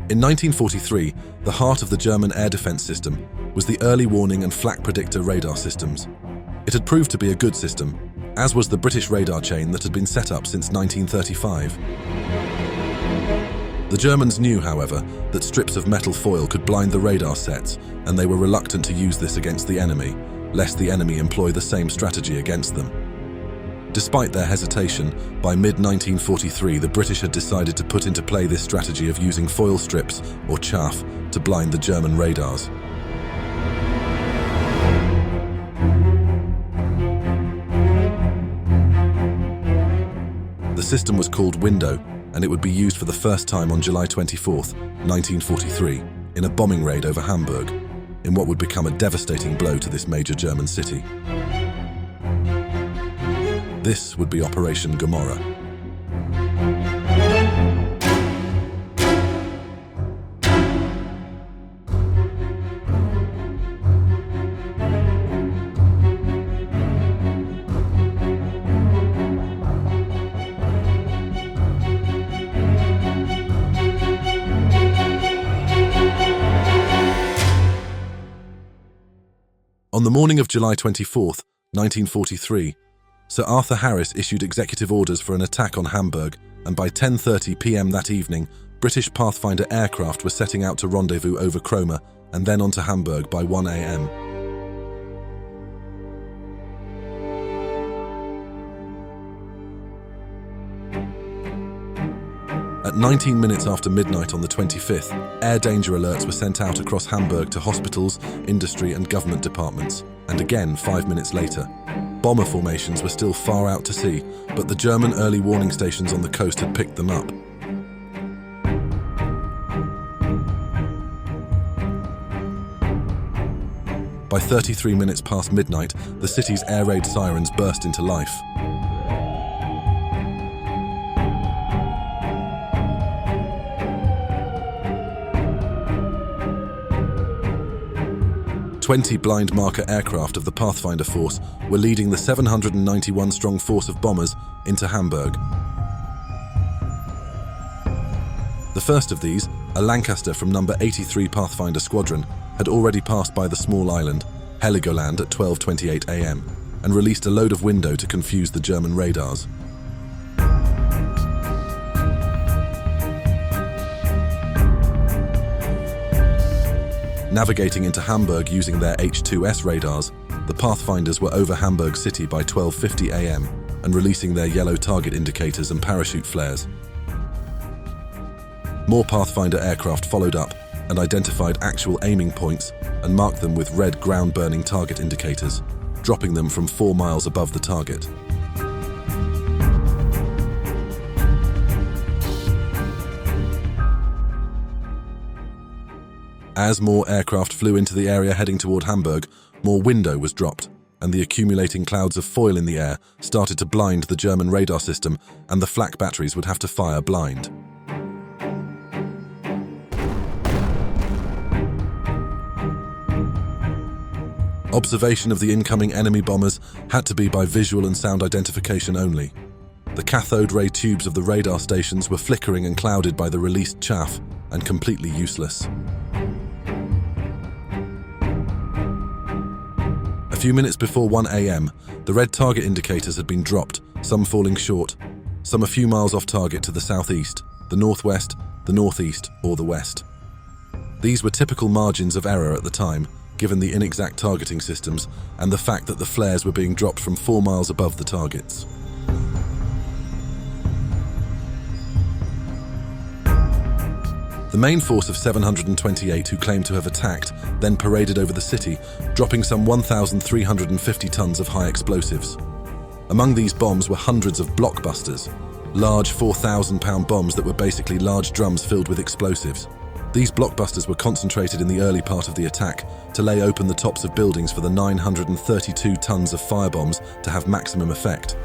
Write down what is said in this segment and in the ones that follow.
In 1943, the heart of the German air defense system was the early warning and flak-predictor radar systems. It had proved to be a good system, as was the British radar chain that had been set up since 1935. The Germans knew, however, that strips of metal foil could blind the radar sets, and they were reluctant to use this against the enemy, lest the enemy employ the same strategy against them. Despite their hesitation, by mid-1943 the British had decided to put into play this strategy of using foil strips, or chaff, to blind the German radars. The system was called Window, and it would be used for the first time on July 24, 1943, in a bombing raid over Hamburg, in what would become a devastating blow to this major German city. This would be Operation Gomorrah. On the morning of July 24, 1943, Sir Arthur Harris issued executive orders for an attack on Hamburg, and by 10:30 p.m. that evening, British Pathfinder aircraft were setting out to rendezvous over Cromer and then on to Hamburg by 1 a.m. At 19 minutes after midnight on the 25th, air danger alerts were sent out across Hamburg to hospitals, industry and government departments, and again 5 minutes later. Bomber formations were still far out to sea, but the German early warning stations on the coast had picked them up. By 33 minutes past midnight, the city's air raid sirens burst into life. "20 blind marker aircraft of the Pathfinder force were leading the 791-strong force of bombers into Hamburg. The first of these, a Lancaster from number 83 Pathfinder Squadron, had already passed by the small island, Heligoland, at 12:28 a.m. and released a load of window to confuse the German radars. Navigating into Hamburg using their H2S radars, the Pathfinders were over Hamburg city by 12:50 a.m. and releasing their yellow target indicators and parachute flares. More Pathfinder aircraft followed up and identified actual aiming points and marked them with red ground-burning target indicators, dropping them from 4 miles above the target. As more aircraft flew into the area heading toward Hamburg, more window was dropped, and the accumulating clouds of foil in the air started to blind the German radar system, and the flak batteries would have to fire blind. Observation of the incoming enemy bombers had to be by visual and sound identification only. The cathode ray tubes of the radar stations were flickering and clouded by the released chaff, and completely useless. A few minutes before 1 a.m., the red target indicators had been dropped, some falling short, some a few miles off target to the southeast, the northwest, the northeast, or the west. These were typical margins of error at the time, given the inexact targeting systems and the fact that the flares were being dropped from 4 miles above the targets. The main force of 728 who claimed to have attacked then paraded over the city, dropping some 1,350 tons of high explosives. Among these bombs were hundreds of blockbusters, large 4,000-pound bombs that were basically large drums filled with explosives. These blockbusters were concentrated in the early part of the attack to lay open the tops of buildings for the 932 tons of firebombs to have maximum effect.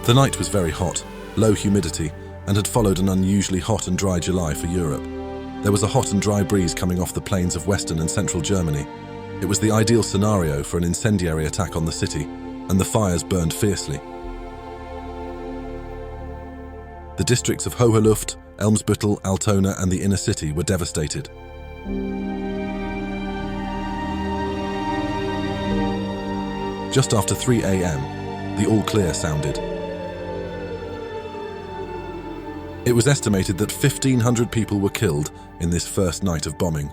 The night was very hot, low humidity, and had followed an unusually hot and dry July for Europe. There was a hot and dry breeze coming off the plains of western and central Germany, It was the ideal scenario for an incendiary attack on the city, and the fires burned fiercely. The districts of Hoherluft, Elmsbüttel, Altona, and the inner city were devastated. Just after 3 a.m., the all-clear sounded. It was estimated that 1,500 people were killed in this first night of bombing.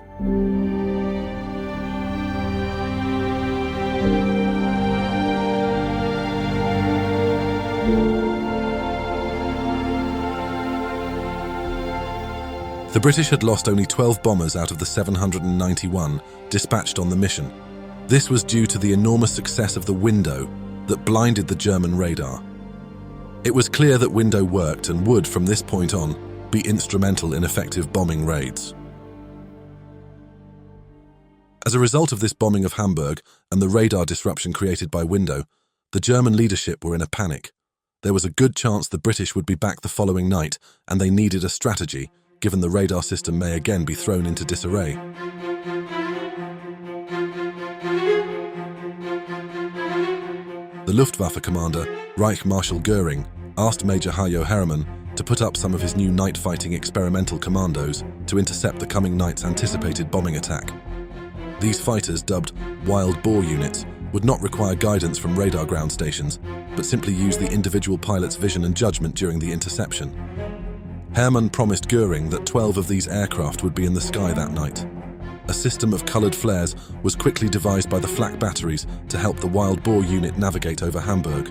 The British had lost only 12 bombers out of the 791 dispatched on the mission. This was due to the enormous success of the window that blinded the German radar. It was clear that window worked and would, from this point on, be instrumental in effective bombing raids. As a result of this bombing of Hamburg and the radar disruption created by window, the German leadership were in a panic. There was a good chance the British would be back the following night, and they needed a strategy, given the radar system may again be thrown into disarray. The Luftwaffe commander, Reich Marshal Göring, asked Major Hajo Herrmann to put up some of his new night-fighting experimental commandos to intercept the coming night's anticipated bombing attack. These fighters, dubbed wild boar units, would not require guidance from radar ground stations, but simply use the individual pilot's vision and judgment during the interception. Herrmann promised Göring that 12 of these aircraft would be in the sky that night. A system of coloured flares was quickly devised by the flak batteries to help the wild boar unit navigate over Hamburg.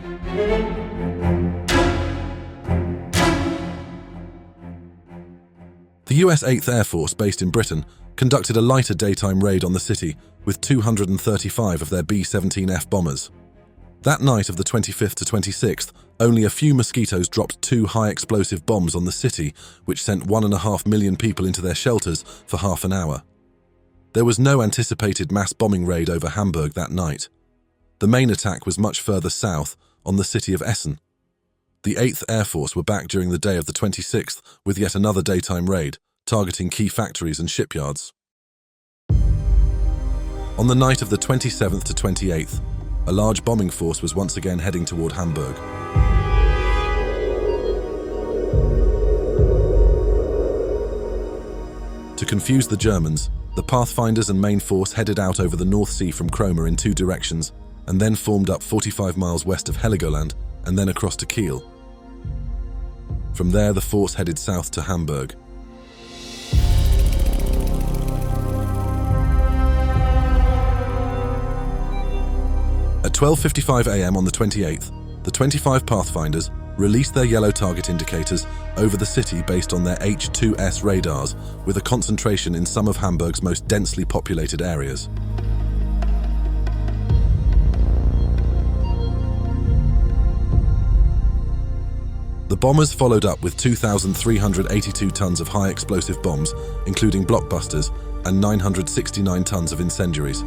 The US 8th Air Force, based in Britain, conducted a lighter daytime raid on the city with 235 of their B-17F bombers. That night of the 25th to 26th, only a few mosquitoes dropped 2 high-explosive bombs on the city, which sent 1.5 million people into their shelters for half an hour. There was no anticipated mass bombing raid over Hamburg that night. The main attack was much further south, on the city of Essen. The 8th Air Force were back during the day of the 26th with yet another daytime raid, targeting key factories and shipyards. On the night of the 27th to 28th, a large bombing force was once again heading toward Hamburg. To confuse the Germans, the Pathfinders and main force headed out over the North Sea from Cromer in 2 directions, and then formed up 45 miles west of Heligoland, and then across to Kiel. From there, the force headed south to Hamburg. At 12:55 a.m. on the 28th, the 25 Pathfinders released their yellow target indicators over the city based on their H-2S radars, with a concentration in some of Hamburg's most densely populated areas. The bombers followed up with 2,382 tons of high-explosive bombs, including blockbusters, and 969 tons of incendiaries.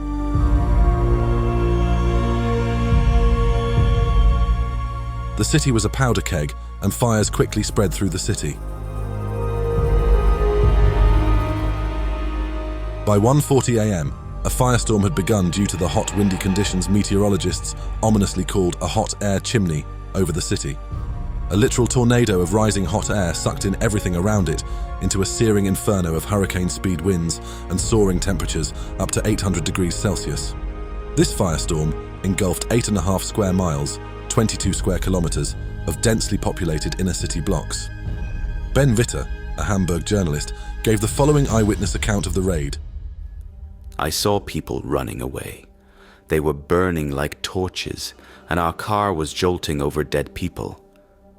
The city was a powder keg, and fires quickly spread through the city. By 1:40 a.m., a firestorm had begun due to the hot, windy conditions meteorologists ominously called a hot air chimney over the city. A literal tornado of rising hot air sucked in everything around it into a searing inferno of hurricane-speed winds and soaring temperatures up to 800 degrees Celsius. This firestorm engulfed 8.5 square miles, 22 square kilometers, of densely populated inner-city blocks. Ben Witter, a Hamburg journalist, gave the following eyewitness account of the raid. I saw people running away. They were burning like torches, and our car was jolting over dead people.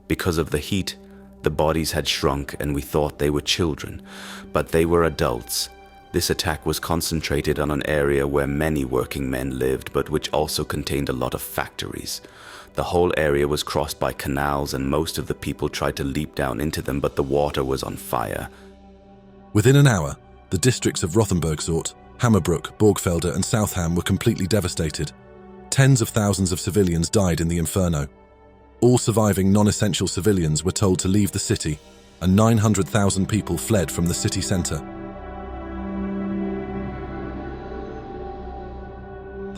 Because of the heat, the bodies had shrunk and we thought they were children, but they were adults. This attack was concentrated on an area where many working men lived, but which also contained a lot of factories. The whole area was crossed by canals and most of the people tried to leap down into them, but the water was on fire. Within an hour, the districts of Rothenburgsort, Hammerbrook, Borgfelde and Southam were completely devastated. Tens of thousands of civilians died in the inferno. All surviving non-essential civilians were told to leave the city, and 900,000 people fled from the city centre.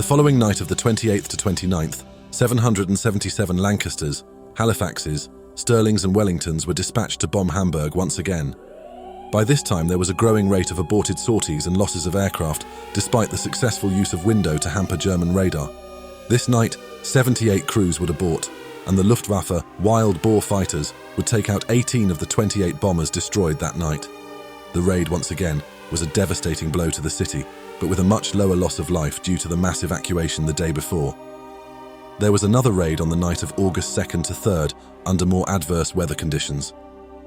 following night of the 28th to 29th, 777 Lancasters, Halifaxes, Stirlings and Wellingtons were dispatched to bomb Hamburg once again. By this time, there was a growing rate of aborted sorties and losses of aircraft, despite the successful use of window to hamper German radar. This night, 78 crews would abort, and the Luftwaffe wild boar fighters would take out 18 of the 28 bombers destroyed that night. The raid, once again, was a devastating blow to the city, but with a much lower loss of life due to the mass evacuation the day before. There was another raid on the night of August 2nd to 3rd under more adverse weather conditions.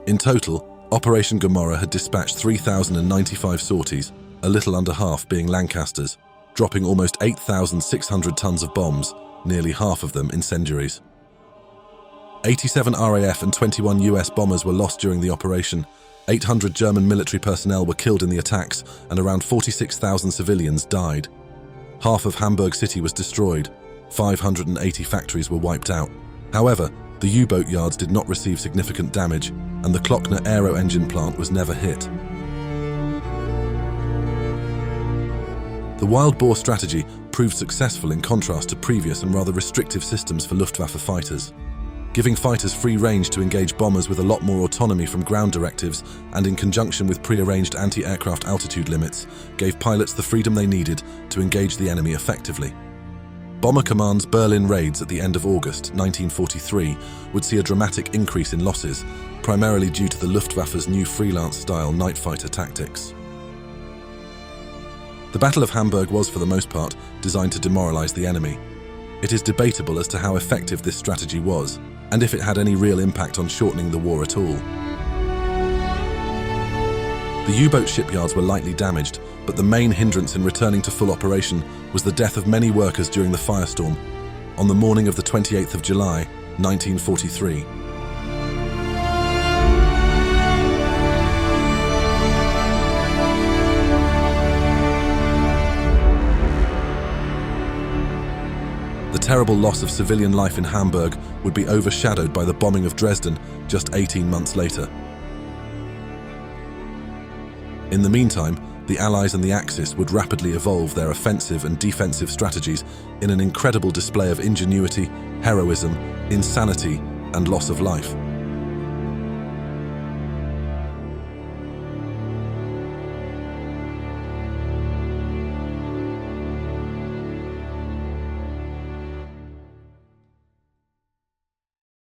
In total, Operation Gomorrah had dispatched 3,095 sorties, a little under half being Lancasters, dropping almost 8,600 tons of bombs, nearly half of them incendiaries. 87 RAF and 21 US bombers were lost during the operation, 800 German military personnel were killed in the attacks, and around 46,000 civilians died. Half of Hamburg city was destroyed, 580 factories were wiped out. However, the U-boat yards did not receive significant damage, and the Klockner aero engine plant was never hit. The wild boar strategy proved successful in contrast to previous and rather restrictive systems for Luftwaffe fighters. Giving fighters free range to engage bombers with a lot more autonomy from ground directives and in conjunction with pre-arranged anti-aircraft altitude limits gave pilots the freedom they needed to engage the enemy effectively. Bomber Command's Berlin raids at the end of August 1943 would see a dramatic increase in losses, primarily due to the Luftwaffe's new freelance-style night fighter tactics. The Battle of Hamburg was, for the most part, designed to demoralize the enemy. It is debatable as to how effective this strategy was, and if it had any real impact on shortening the war at all. The U-boat shipyards were lightly damaged, but the main hindrance in returning to full operation was the death of many workers during the firestorm on the morning of the 28th of July, 1943. The terrible loss of civilian life in Hamburg would be overshadowed by the bombing of Dresden just 18 months later. In the meantime, the Allies and the Axis would rapidly evolve their offensive and defensive strategies in an incredible display of ingenuity, heroism, insanity, and loss of life.